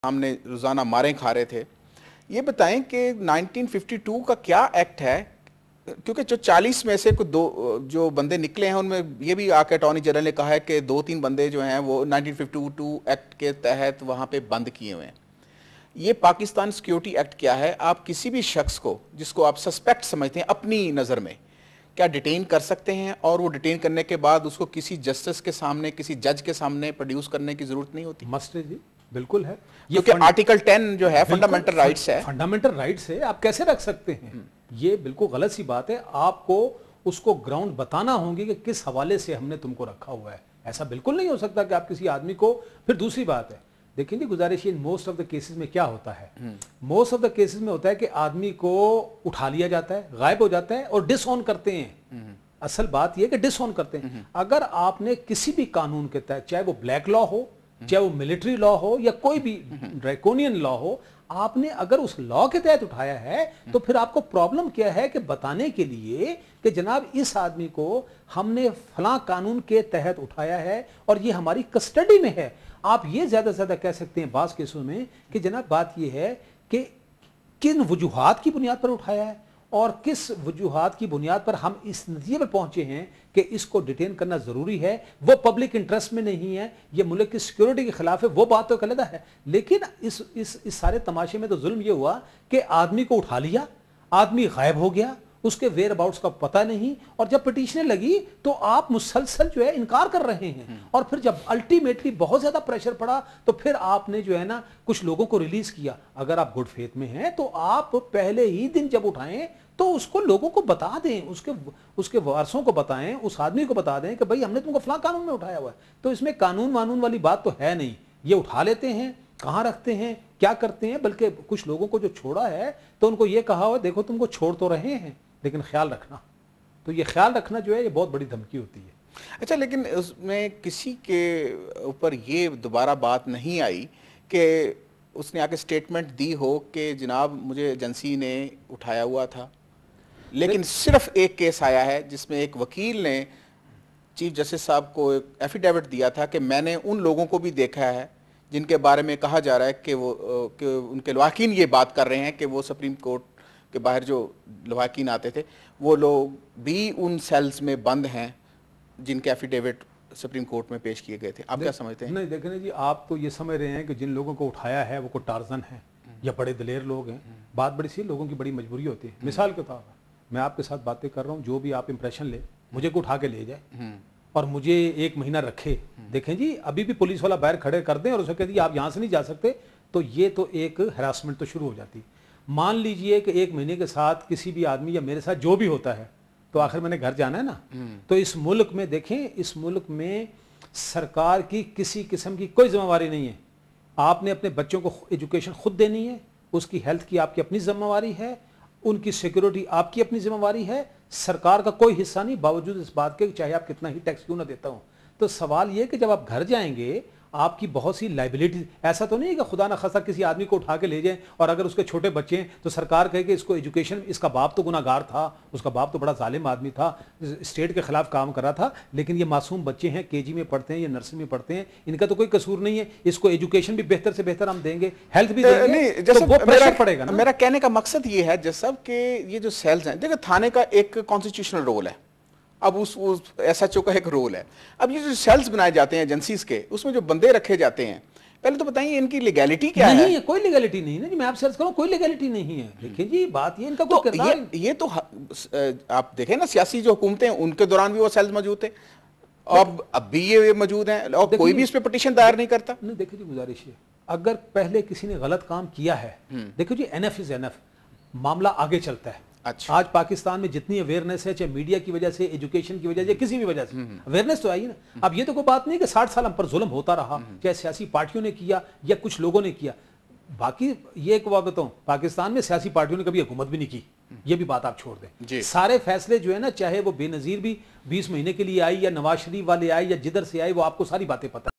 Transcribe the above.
सामने रोज़ाना मारें खा रहे थे। ये बताएं कि 1952 का क्या एक्ट है, क्योंकि जो 40 में से कुछ दो जो बंदे निकले हैं उनमें ये भी आके अटॉर्नी जनरल ने कहा है कि 2-3 बंदे जो हैं वो 1952 एक्ट के तहत वहाँ पे बंद किए हुए हैं। ये पाकिस्तान सिक्योरिटी एक्ट क्या है? आप किसी भी शख्स को जिसको आप सस्पेक्ट समझते हैं अपनी नज़र में, क्या डिटेन कर सकते हैं और वो डिटेन करने के बाद उसको किसी जस्टिस के सामने, किसी जज के सामने प्रोड्यूस करने की ज़रूरत नहीं होती? मस्ट है जी, बिल्कुल है। क्योंकि आर्टिकल 10 जो है फंडामेंटल राइट्स है। फंडामेंटल राइट्स है, आप कैसे रख सकते हैं? ये बिल्कुल गलत सी बात है। आपको उसको ग्राउंड बताना होगी कि किस हवाले से हमने तुमको रखा हुआ है। ऐसा बिल्कुल नहीं हो सकता कि आप किसी आदमी को। फिर दूसरी बात है, देखिए जी, गुजारिश in most of the cases में क्या होता है, मोस्ट ऑफ द केसेस में होता है कि आदमी को उठा लिया जाता है, गायब हो जाता है और डिसऑन करते हैं। असल बात यह कि डिसऑन करते हैं। अगर आपने किसी भी कानून के तहत, चाहे वो ब्लैक लॉ हो, चाहे वो मिलिट्री लॉ हो या कोई भी ड्रैकोनियन लॉ हो, आपने अगर उस लॉ के तहत उठाया है तो फिर आपको प्रॉब्लम क्या है कि बताने के लिए कि जनाब इस आदमी को हमने फलां कानून के तहत उठाया है और ये हमारी कस्टडी में है। आप ये ज्यादा से ज्यादा कह सकते हैं बास केसों में कि जनाब बात ये है कि किन वजूहात की बुनियाद पर उठाया है और किस वजूहात की बुनियाद पर हम इस नतीजे पर पहुंचे हैं कि इसको डिटेन करना जरूरी है। वो पब्लिक इंटरेस्ट में नहीं है, ये मुल्क की सिक्योरिटी के खिलाफ है, वो बात तो अलग है। लेकिन इस सारे तमाशे में तो जुल्म ये हुआ कि आदमी को उठा लिया, आदमी गायब हो गया, उसके वेयर अबाउट्स का पता नहीं, और जब पिटीशनें लगी तो आप मुसलसल जो है इनकार कर रहे हैं। और फिर जब अल्टीमेटली बहुत ज्यादा प्रेशर पड़ा तो फिर आपने जो है ना कुछ लोगों को रिलीज किया। अगर आप गुड फेथ में हैं तो आप पहले ही दिन जब उठाएं तो उसको लोगों को बता दें, उसके वारसों को बताएं, उस आदमी को बता दें कि भाई हमने तुमको फलां कानून में उठाया हुआ है। तो इसमें कानून वानून वाली बात तो है नहीं। ये उठा लेते हैं, कहां रखते हैं, क्या करते हैं, बल्कि कुछ लोगों को जो छोड़ा है तो उनको ये कहा हुआ देखो तुमको छोड़ तो रहे हैं लेकिन ख्याल रखना। तो ये ख्याल रखना जो है ये बहुत बड़ी धमकी होती है। अच्छा, लेकिन उसमें किसी के ऊपर ये दोबारा बात नहीं आई कि उसने आके स्टेटमेंट दी हो कि जनाब मुझे एजेंसी ने उठाया हुआ था, लेकिन सिर्फ एक केस आया है जिसमें एक वकील ने चीफ जस्टिस साहब को एक एफिडेविट दिया था कि मैंने उन लोगों को भी देखा है जिनके बारे में कहा जा रहा है कि उनके लवाकिन ये बात कर रहे हैं कि वो सुप्रीम कोर्ट के बाहर जो लवाकिन आते थे वो लोग भी उन सेल्स में बंद हैं जिनके एफिडेविट सुप्रीम कोर्ट में पेश किए गए थे। आप क्या समझते हैं? नहीं, देखें जी, आप तो ये समझ रहे हैं कि जिन लोगों को उठाया है वो को टार्जन है या बड़े दलेर लोग हैं। बात बड़ी सी, लोगों की बड़ी मजबूरी होती है। मिसाल के तौर पर मैं आपके साथ बातें कर रहा हूँ, जो भी आप इंप्रेशन ले, मुझे को उठा के ले जाए और मुझे 1 महीना रखे। देखें जी, अभी भी पुलिस वाला बाहर खड़े कर दें और उसे कह दिए आप यहाँ से नहीं जा सकते, तो ये तो एक हरासमेंट तो शुरू हो जाती। मान लीजिए कि 1 महीने के साथ किसी भी आदमी या मेरे साथ जो भी होता है तो आखिर मैंने घर जाना है ना। तो इस मुल्क में देखें, इस मुल्क में सरकार की किसी किस्म की कोई जिम्मेवारी नहीं है। आपने अपने बच्चों को एजुकेशन खुद देनी है, उसकी हेल्थ की आपकी अपनी जिम्मेवारी है, उनकी सिक्योरिटी आपकी अपनी जिम्मेवारी है। सरकार का कोई हिस्सा नहीं, बावजूद इस बात के चाहे आप कितना ही टैक्स क्यों ना देता हूं। तो सवाल यह कि जब आप घर जाएंगे आपकी बहुत सी लाइबिलिटी, ऐसा तो नहीं है कि खुदा ना खासा किसी आदमी को उठा के ले जाएं और अगर उसके छोटे बच्चे हैं तो सरकार कहे कि इसको एजुकेशन, इसका बाप तो गुनाहगार था, उसका बाप तो बड़ा जालिम आदमी था, स्टेट के खिलाफ काम कर रहा था, लेकिन ये मासूम बच्चे हैं, केजी में पढ़ते हैं या नर्सरी में पढ़ते हैं, इनका तो कोई कसूर नहीं है, इसको एजुकेशन भी बेहतर से बेहतर हम देंगे, हेल्थ भी देंगे, तो वो प्रेशर पड़ेगा ना। मेरा कहने का मकसद ये है जैसा कि ये जो सेल्स हैं, देखो थाने का एक कॉन्स्टिट्यूशनल रोल है, अब उस एसएचओ का एक रोल है। अब ये जो सेल्स बनाए जाते हैं एजेंसीज के, उसमें जो बंदे रखे जाते हैं, पहले तो बताइए इनकी लीगैलिटी क्या है? नहीं है, कोई लीगैलिटी नहीं है जी, मैं आपसे अर्ज करूं, कोई लीगैलिटी नहीं है। देखिए जी, बात ये इनका तो कोई किरदार ये तो आप देखें ना, सियासी जो हुकूमतें हैं उनके दौरान भी वो सेल्स मौजूद थे, अब भी ये मौजूद हैं और कोई भी इस पे पिटीशन दायर नहीं करता। नहीं, देखिए जी, गुजारिश है, अगर पहले किसी ने गलत काम किया है, देखो जी, एनएफ इज एनएफ, मामला आगे चलता है। अच्छा। आज पाकिस्तान में जितनी अवेयरनेस है, चाहे मीडिया की वजह से, एजुकेशन की वजह से, किसी भी वजह से अवेयरनेस तो आई ना। अब ये तो कोई बात नहीं कि 60 साल हम पर जुल्म होता रहा, चाहे सियासी पार्टियों ने किया या कुछ लोगों ने किया। बाकी ये एक बात बताऊं, पाकिस्तान में सियासी पार्टियों ने कभी हुकूमत भी नहीं की, ये भी बात आप छोड़ दें। सारे फैसले जो है ना, चाहे वो बेनजीर भी 20 महीने के लिए आई या नवाज शरीफ वाले आए या जिधर से आए, वो आपको सारी बातें पता है।